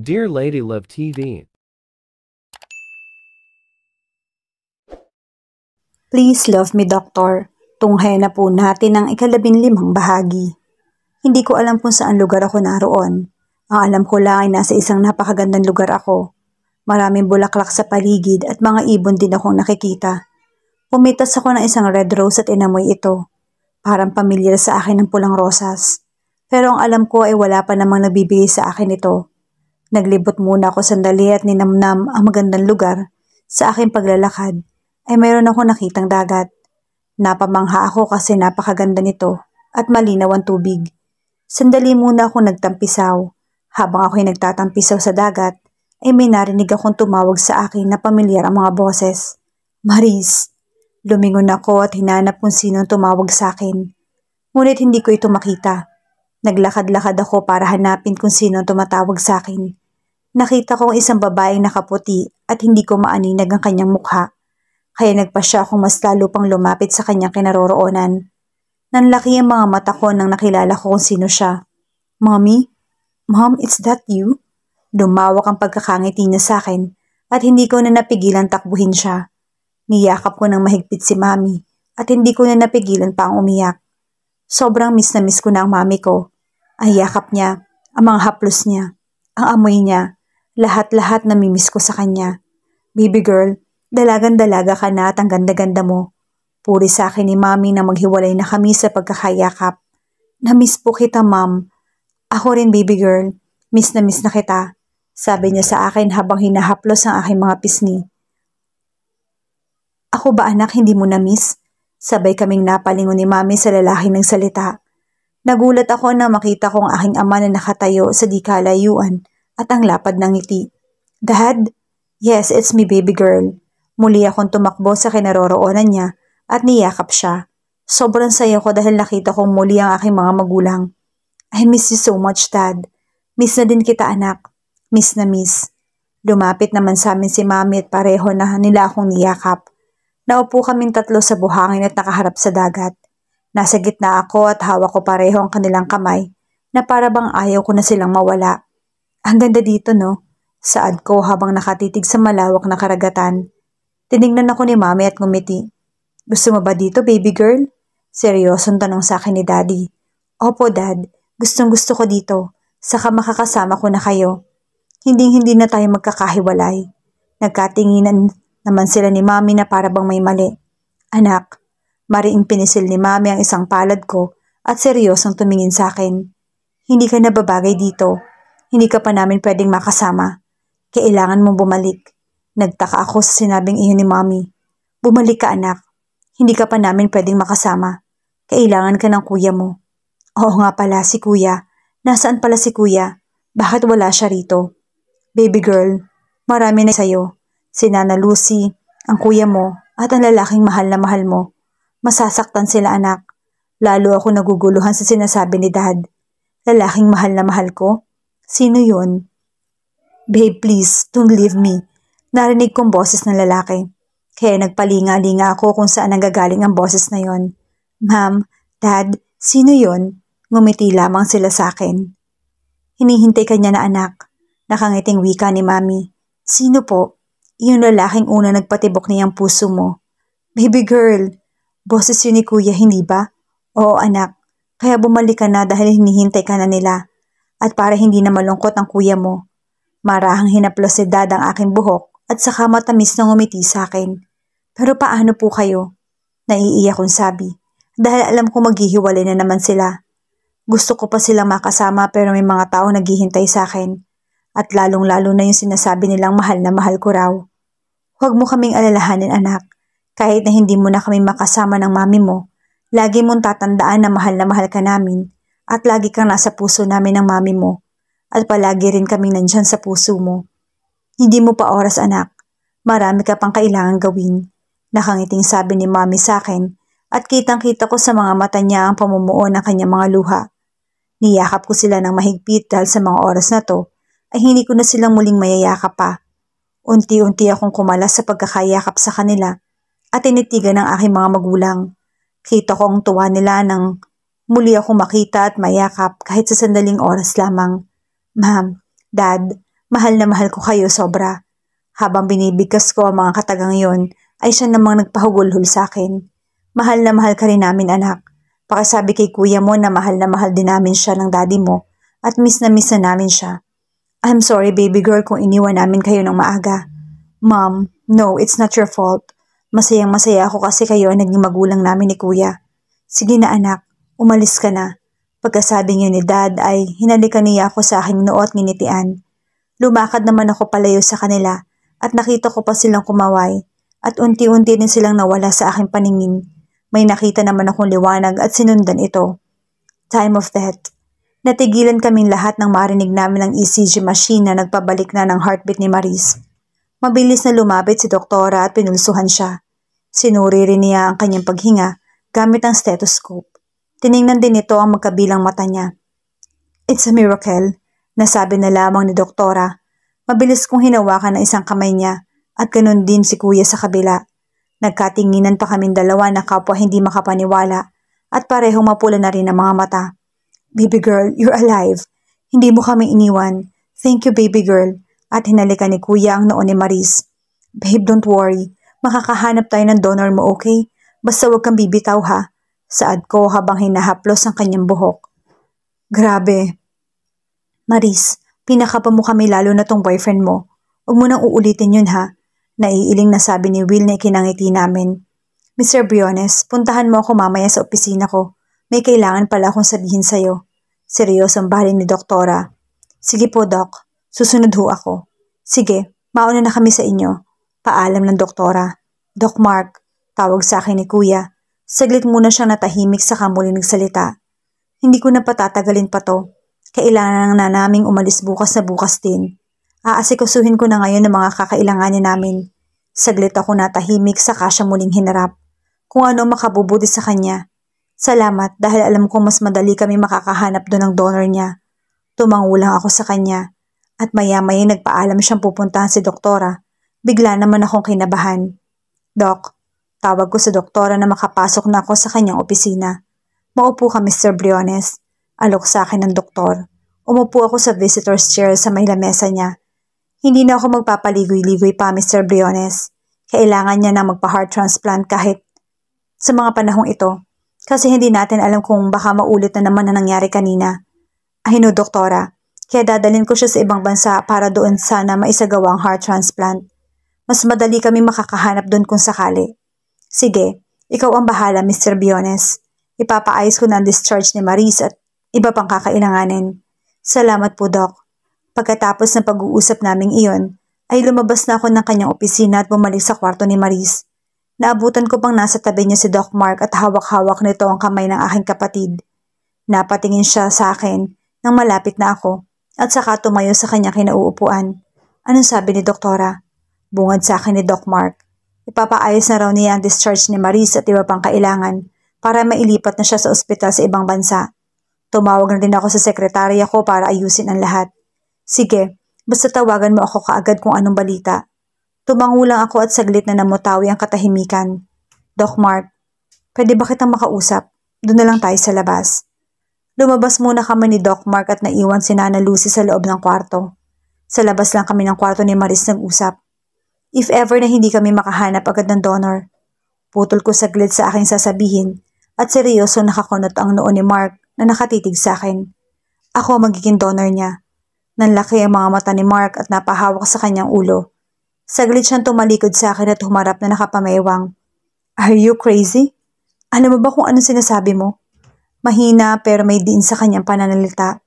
Dear Lady Love TV. Please Love Me Doctor, tunghayan na po natin ang 15 bahagi. Hindi ko alam kung saan lugar ako naroon. Ang alam ko lang ay nasa isang napakagandang lugar ako. Maraming bulaklak sa paligid at mga ibon din akong nakikita. Pumitas ako ng isang red rose at inamoy ito. Parang pamilyar sa akin ng pulang rosas. Pero ang alam ko ay wala pa namang nagbibigay sa akin ito. Naglibot muna ako sandali at ninamnam ang magandang lugar. Sa aking paglalakad ay mayroon ako nakitang dagat. Napamangha ako kasi napakaganda nito at malinaw ang tubig. Sandali muna ako nagtampisaw. Habang ako'y nagtatampisaw sa dagat, ay may narinig akong tumawag sa akin na pamilyar ang mga boses. Maris! Lumingon ako at hinanap kung sinong tumawag sa akin. Ngunit hindi ko ito makita. Naglakad-lakad ako para hanapin kung sinong tumatawag sa akin. Nakita kong isang babaeng nakaputi at hindi ko maaninag ang kanyang mukha. Kaya nagpasya akong mas lalo pang lumapit sa kanyang kinaroroonan. Nanlaki ang mga mata ko nang nakilala ko kung sino siya. Mommy? Mom, it's that you? Lumawak ang pagkakangiti niya sa akin at hindi ko na napigilan takbuhin siya. Niyakap ko ng mahigpit si Mami at hindi ko na napigilan pa ang umiyak. Sobrang miss na miss ko na ang mami ko. Ang yakap niya, ang mga haplos niya, ang amoy niya, lahat-lahat namimiss ko sa kanya. Baby girl, dalagan-dalaga ka na at ang ganda-ganda mo. Puri sa akin ni Mami na maghiwalay na kami sa pagkakayakap. Namiss po kita, Mom. Ako rin, baby girl. Miss na kita. Sabi niya sa akin habang hinahaplos ang aking mga pisngi. Ako ba anak, hindi mo na-miss? Sabay kaming napalingon ni Mami sa lalaking nagsalita. Nagulat ako na makita kong aking ama na nakatayo sa di kalayuan at ang lapad ng ngiti. Dad? Yes, it's me, baby girl. Muli akong tumakbo sa kinaroroonan niya at niyakap siya. Sobrang saya ko dahil nakita kong muli ang aking mga magulang. I miss you so much, Dad. Miss na din kita, anak. Miss na miss. Lumapit naman sa amin si Mami at pareho na nila akong niyakap. Naupo kaming tatlo sa buhangin at nakaharap sa dagat. Nasa gitna ako at hawak ko pareho ang kanilang kamay na para bang ayaw ko na silang mawala. Ang ganda dito, no? Saad ko habang nakatitig sa malawak na karagatan. Tinignan ako ni Mami at ngumiti. Gusto mo ba dito, baby girl? Seryosong tanong sa akin ni Daddy. Opo, Dad. Gustong-gusto ko dito. Saka makakasama ko na kayo. Hinding-hindi na tayo magkakahiwalay. Nagkatinginan naman sila ni Mami na para bang may mali. Anak, mariing pinisil ni Mami ang isang palad ko at seryosong tumingin sa akin. Hindi ka nababagay dito. Hindi ka pa namin pwedeng makasama. Kailangan mong bumalik. Nagtaka ako sa sinabing iyon ni Mami. Bumalik ka, anak. Hindi ka pa namin pwedeng makasama. Kailangan ka ng kuya mo. Oo nga pala, si kuya. Nasaan pala si kuya? Bakit wala siya rito? Baby girl, marami na sa'yo. Si Nana Lucy, ang kuya mo, at ang lalaking mahal na mahal mo. Masasaktan sila, anak. Lalo ako naguguluhan sa sinasabi ni Dad. Lalaking mahal na mahal ko? Sino yun? Babe, please, don't leave me. Narinig kong boses ng lalaki. Kaya nagpalinga-linga ako kung saan nanggagaling ang boses na yon. Ma'am, Dad, sino yon? Ngumiti lamang sila sa akin. Hinihintay ka niya na anak. Nakangiting wika ni Mami. Sino po? Yung lalaking una nagpatibok niyang puso mo. Baby girl, boses yun ni kuya, hindi ba? Oo anak, kaya bumalik ka na dahil hinihintay ka na nila. At para hindi na malungkot ang kuya mo. Marahang hinaplos si Dad ang aking buhok at saka matamis na ngumiti sa akin. Pero paano po kayo? Naiiyak kong sabi. Dahil alam ko maghihiwalay na naman sila. Gusto ko pa silang makasama pero may mga tao naghihintay sa akin. At lalong-lalo na yung sinasabi nilang mahal na mahal ko raw. Huwag mo kaming alalahanin anak. Kahit na hindi mo na kami makasama ng mami mo, lagi mong tatandaan na mahal ka namin at lagi kang nasa puso namin ng mami mo. At palagi rin kaming nandyan sa puso mo. Hindi mo pa oras anak. Marami ka pang kailangan gawin. Nakangiting sabi ni Mami sa akin at kitang-kita ko sa mga mata niya ang pamumuo ng kanyang mga luha. Niyakap ko sila ng mahigpit dahil sa mga oras na to ay hindi ko na silang muling mayayakap pa. Unti-unti akong kumalas sa pagkakayakap sa kanila at tinitigan ng aking mga magulang. Kita ko ang tuwa nila nang muli akong makita at mayakap kahit sa sandaling oras lamang. Ma'am, Dad, Mahal na mahal ko kayo sobra. Habang binibigkas ko ang mga katagang yon, ay siya namang nagpahugulhol sa akin. Mahal na mahal ka rin namin anak. Pakisabi kay kuya mo na mahal din namin siya ng daddy mo at miss na namin siya. I'm sorry baby girl kung iniwan namin kayo ng maaga. Mom, no, it's not your fault. Masayang masaya ako kasi kayo ang naging magulang namin ni kuya. Sige na anak, umalis ka na. Pagkasabi niyo ni dad ay hinalikan niya ako sa aking noo at nginitian. Lumakad naman ako palayo sa kanila at nakita ko pa silang kumaway at unti-unti din silang nawala sa aking paningin. May nakita naman akong liwanag at sinundan ito. Time of death. Natigilan kaming lahat nang marinig namin ang ECG machine na nagpabalik na ng heartbeat ni Maris. Mabilis na lumapit si doktora at pinulsuhan siya. Sinuri rin niya ang kanyang paghinga gamit ang stethoscope. Tiningnan din nito ang magkabilang mata niya. It's a miracle, nasabi na lamang ni doktora. Mabilis kong hinawakan ang isang kamay niya at ganun din si kuya sa kabila. Nagkatinginan pa kaming dalawa na kapwa hindi makapaniwala at parehong mapula na rin ang mga mata. Baby girl, you're alive. Hindi mo kami iniwan. Thank you baby girl. At hinalikan ni kuya ang noon ni Maris. Babe, don't worry. Makakahanap tayo ng donor mo, okay? Basta huwag kang bibitaw ha. Saad ko habang hinahaplos ang kanyang buhok. Grabe. Maris, pinakapa mo kami lalo na tong boyfriend mo. Huwag mo nang uulitin yun ha. Naiiling na sabi ni Will na ikinangiti namin. Mr. Briones, puntahan mo ako mamaya sa opisina ko. May kailangan pala akong sabihin sa'yo. Seryosong bahalin ni doktora. Sige po, Doc. Susunod ho ako. Sige, mauna na kami sa inyo. Paalam ng doktora. Doc Mark, tawag sa akin ni Kuya. Saglit muna siyang natahimik saka muli nagsalita. Hindi ko na patatagalin pa to. Kailangan na naming umalis bukas na bukas din. Aasikasuhin ko na ngayon ang mga kakailanganin namin. Saglit ako natahimik saka siya muling hinarap. Kung ano makabubuti sa kanya. Salamat dahil alam kong mas madali kami makakahanap doon ng donor niya. Tumangulang ako sa kanya. At maya-maya nagpaalam siyang pupuntahan si doktora. Bigla naman akong kinabahan. Doc, tawag ko sa doktora na makapasok na ako sa kanyang opisina. Maupo ka Mr. Briones. Alok sa akin ng doktor. Umupo ako sa visitor's chair sa may lamesa niya. Hindi na ako magpapaligoy-ligoy pa Mr. Briones. Kailangan niya na magpa-heart transplant kahit sa mga panahong ito. Kasi hindi natin alam kung baka maulit na naman ang nangyari kanina. Ay no, doktora. Kaya dadalhin ko siya sa ibang bansa para doon sana maisagawa ang heart transplant. Mas madali kami makakahanap doon kung sakali. Sige, ikaw ang bahala Mr. Briones. Ipapaayos ko na ang discharge ni Maris at iba pang kakailanganin. Salamat po, Doc. Pagkatapos ng pag-uusap naming iyon, ay lumabas na ako ng kanyang opisina at bumalik sa kwarto ni Maris. Naabutan ko pang nasa tabi niya si Doc Mark at hawak-hawak nito ang kamay ng aking kapatid. Napatingin siya sa akin nang malapit na ako at saka tumayo sa kanyang kinauupuan. Anong sabi ni doktora? Bungad sa akin ni Doc Mark. Ipapaayos na raw niya ang discharge ni Maris at iba pang kailangan para mailipat na siya sa ospital sa ibang bansa. Tumawag na din ako sa sekretarya ko para ayusin ang lahat. Sige, basta tawagan mo ako kaagad kung anong balita. Tumangulang ako at saglit na namutawi ang katahimikan. Doc Mark, pwede ba kitang makausap? Doon na lang tayo sa labas. Lumabas muna kami ni Doc Mark at naiwan si Nana Lucy sa loob ng kwarto. Sa labas lang kami ng kwarto ni Maris nag-usap. If ever na hindi kami makahanap agad ng donor, putol ko saglit sa aking sasabihin at seryoso nakakunot ang noo ni Mark na nakatitig sa akin. Ako magiging donor niya. Nanlaki ang mga mata ni Mark at napahawak sa kanyang ulo. Saglit siyang tumalikod sa akin at humarap na nakapamewang. Are you crazy? Alam mo ba kung anong sinasabi mo? Mahina pero may diin sa kanyang pananalita.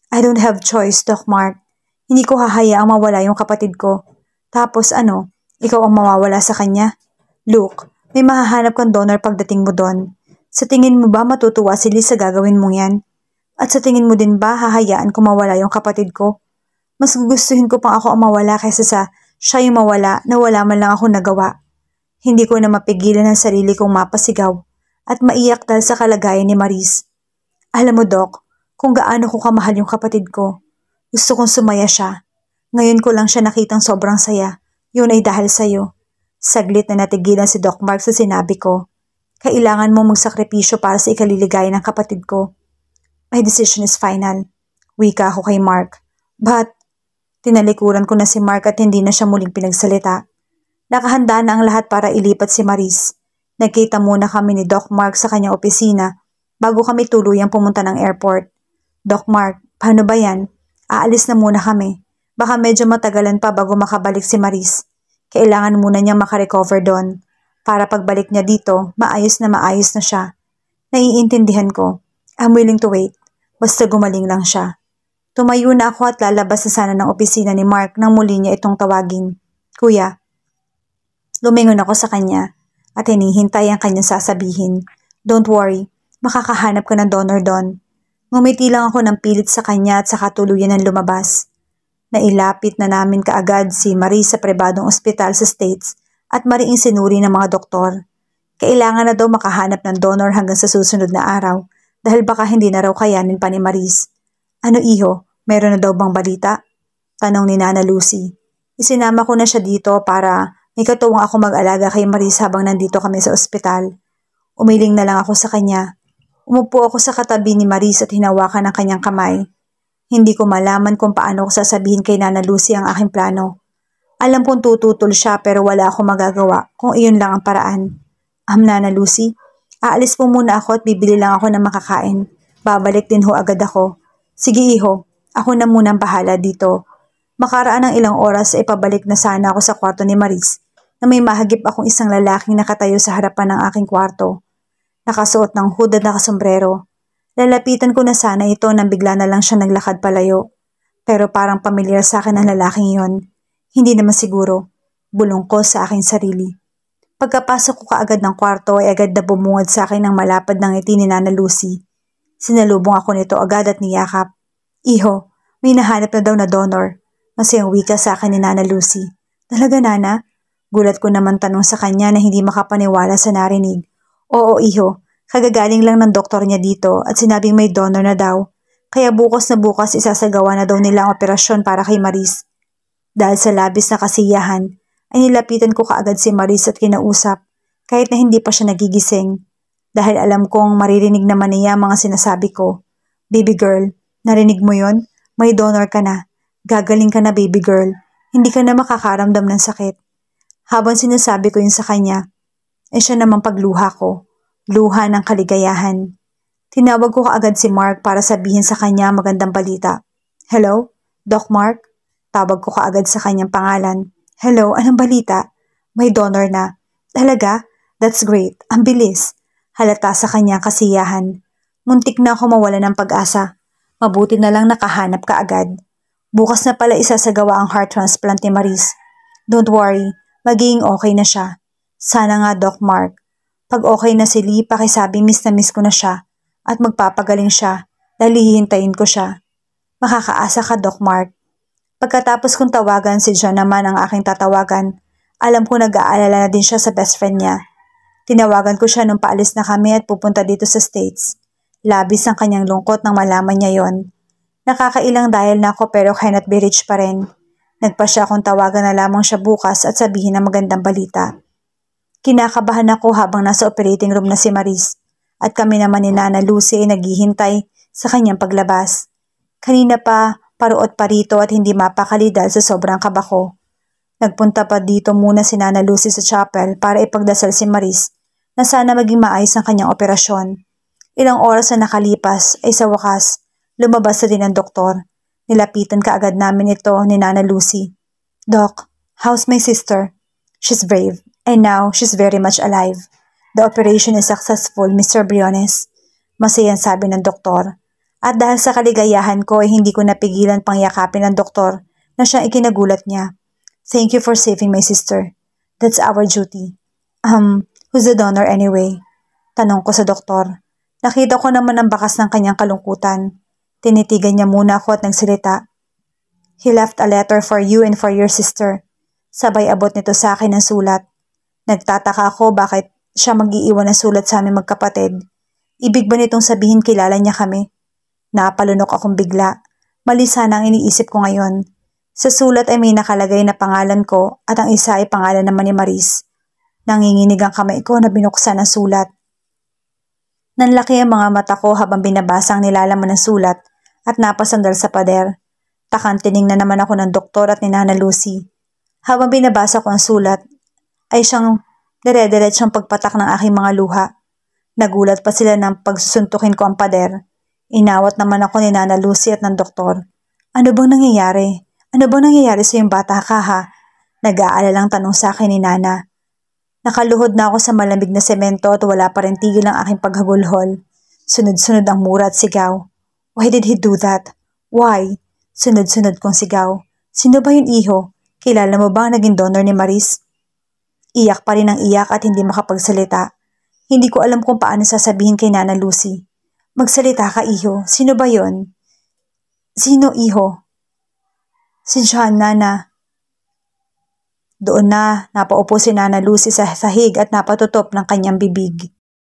I don't have choice, Doc Mark. Hindi ko hahayaang mawala yung kapatid ko. Tapos ano, ikaw ang mawawala sa kanya? Look, may mahahanap kang donor pagdating mo doon. Sa tingin mo ba matutuwa si Liz sa gagawin mong yan? At sa tingin mo din ba hahayaan ko mawala yung kapatid ko? Mas gugustuhin ko pang ako ang mawala kaysa sa siya yung mawala na wala man lang ako nagawa. Hindi ko na mapigilan ang sarili kong mapasigaw at maiyak dahil sa kalagayan ni Maris. Alam mo, Doc, kung gaano ko kamahal yung kapatid ko. Gusto kong sumaya siya. Ngayon ko lang siya nakitang sobrang saya. Yun ay dahil sa'yo. Saglit na natigilan si Doc Mark sa sinabi ko. Kailangan mo magsakripisyo para sa ikaliligaya ng kapatid ko. My decision is final. Wika ako kay Mark. But, Tinalikuran ko na si Mark at hindi na siya muling pinagsalita. Nakahanda na ang lahat para ilipat si Maris. Nagkita muna kami ni Doc Mark sa kanyang opisina bago kami tuluyang pumunta ng airport. Doc Mark, paano ba yan? Aalis na muna kami. Baka medyo matagalan pa bago makabalik si Maris. Kailangan muna niya makarecover doon. Para pagbalik niya dito, maayos na siya. Naiintindihan ko. I'm willing to wait. Basta gumaling lang siya. Tumayo na ako at lalabas na sana ng opisina ni Mark nang muli niya itong tawagin. Kuya. Lumingon ako sa kanya at hinihintay ang kanyang sasabihin. Don't worry, makakahanap ka ng donor doon. Ngumiti lang ako ng pilit sa kanya at saka tuluyan ng lumabas. Nailapit na namin kaagad si Marie sa pribadong ospital sa States at mariing sinuri ng mga doktor. Kailangan na daw makahanap ng donor hanggang sa susunod na araw dahil baka hindi na raw kayanin pa ni Maris. Ano iho, mayroon na daw bang balita? Tanong ni Nana Lucy. Isinama ko na siya dito para may katuwang ako mag-alaga kay Maris habang nandito kami sa ospital. Umiling na lang ako sa kanya. Umupo ako sa katabi ni Maris at hinawakan ang kanyang kamay. Hindi ko malaman kung paano ko sasabihin kay Nana Lucy ang aking plano. Alam kong tututol siya pero wala akong magagawa kung iyon lang ang paraan. Nana Lucy, aalis po muna ako at bibili lang ako ng makakain. Babalik din ho agad ako. Sige iho, ako na muna ang bahala dito. Makaraan ng ilang oras ay pabalik na sana ako sa kwarto ni Maris na may mahagip akong isang lalaking nakatayo sa harapan ng aking kwarto. Nakasuot ng hood at nakasombrero. Lalapitan ko na sana ito nang bigla na lang siya naglakad palayo. Pero parang pamilyar sa akin ang lalaking yon. Hindi naman siguro. Bulong ko sa aking sarili. Pagkapasok ko kaagad ng kwarto ay agad na bumungad sa akin ng malapad ng ngiti ni Nana Lucy. Sinalubong ako nito agad at niyakap. Iho, may nahanap na daw na donor. Masayang wika sa akin ni Nana Lucy. Talaga Nana? Gulat ko naman tanong sa kanya na hindi makapaniwala sa narinig. Oo iho, kagagaling lang ng doktor niya dito at sinabing may donor na daw. Kaya bukas na bukas isasagawa na daw nila ang operasyon para kay Maris. Dahil sa labis na kasiyahan, ay nilapitan ko kaagad si Maris at kinausap kahit na hindi pa siya nagigising. Dahil alam kong maririnig naman niya mga sinasabi ko. Baby girl, narinig mo yon? May donor ka na. Gagaling ka na baby girl. Hindi ka na makakaramdam ng sakit. Habang sinasabi ko yun sa kanya, siya naman pagluha ko. Luha ng kaligayahan. Tinawag ko kaagad si Mark para sabihin sa kanya magandang balita. Hello? Doc Mark? Tawag ko kaagad sa kanyang pangalan. Hello, anong balita? May donor na. Talaga? That's great. Ang bilis. Halata sa kanyang kasiyahan. Muntik na ako mawala ng pag-asa. Mabuti na lang nakahanap ka agad. Bukas na pala isasagawa ang heart transplant ni Maris. Don't worry, magiging okay na siya. Sana nga Doc Mark. Pag okay na si Lee, pakisabi miss na miss ko na siya at magpapagaling siya dahil hihintayin ko siya. Makakaasa ka Doc Mark. Pagkatapos kong tawagan si John naman ang aking tatawagan, alam ko nag-aalala na din siya sa best friend niya. Tinawagan ko siya nung paalis na kami at pupunta dito sa States. Labis ang kanyang lungkot nang malaman niya yon. Nakakailang dahil na ako pero cannot be reached pa rin. Nagpa siya akong tawagan na lamang siya bukas at sabihin ng magandang balita. Kinakabahan ako habang nasa operating room na si Maris at kami naman ni Nana Lucy ay naghihintay sa kanyang paglabas. Kanina pa, paruot pa rito at hindi mapakali dahil sa sobrang kaba ko. Nagpunta pa dito muna si Nana Lucy sa chapel para ipagdasal si Maris na sana maging maayos ang kanyang operasyon. Ilang oras na nakalipas ay sa wakas, lumabas na din ang doktor. Nilapitan kaagad namin ito ni Nana Lucy. Doc, how's my sister? She's brave and now she's very much alive. The operation is successful, Mr. Briones. Masayang sabi ng doktor. At dahil sa kaligayahan ko ay hindi ko napigilan pang yakapin ng doktor na siyang ikinagulat niya. Thank you for saving my sister. That's our duty. Who's the donor anyway? Tanong ko sa doktor. Nakita ko naman ang bakas ng kanyang kalungkutan. Tinitigan niya muna ako at nagsalita. He left a letter for you and for your sister. Sabay abot nito sa akin ng sulat. Nagtataka ako bakit siya mag-iiwan ng sulat sa aming magkapatid. Ibig ba nitong sabihin kilala niya kami? Napalunok akong bigla. Mali sana ang iniisip ko ngayon. Sa sulat ay may nakalagay na pangalan ko at ang isa ay pangalan naman ni Maris. Nanginginig ang kamay ko na binuksan ang sulat. Nanlaki ang mga mata ko habang binabasa ang nilalaman ng sulat at napasandal sa pader. Takang tiningnan naman ako ng doktor at ni Nana Lucy. Habang binabasa ko ang sulat, ay siyang dire-diretsong pagpatak ng aking mga luha. Nagulat pa sila ng pagsusuntukin ko ang pader. Inawat naman ako ni Nana Lucy at ng doktor. Ano bang nangyayari? Ano bang nangyayari sa iyong bata ka ha? Nag-aalalang tanong sa akin ni Nana. Nakaluhod na ako sa malamig na semento at wala pa rin tigil ang aking paghagulhol. Sunod-sunod ang mura at sigaw. Why did he do that? Why? Sunod-sunod kong sigaw. Sino ba yun, iho? Kilala mo ba ang naging donor ni Maris? Iyak pa rin ang iyak at hindi makapagsalita. Hindi ko alam kung paano sasabihin kay Nana Lucy. Magsalita ka, iho. Sino ba yon? Sino, iho? Si John, Nana. Doon na napaupo si Nana Lucy sa sahig at napatutop ng kanyang bibig.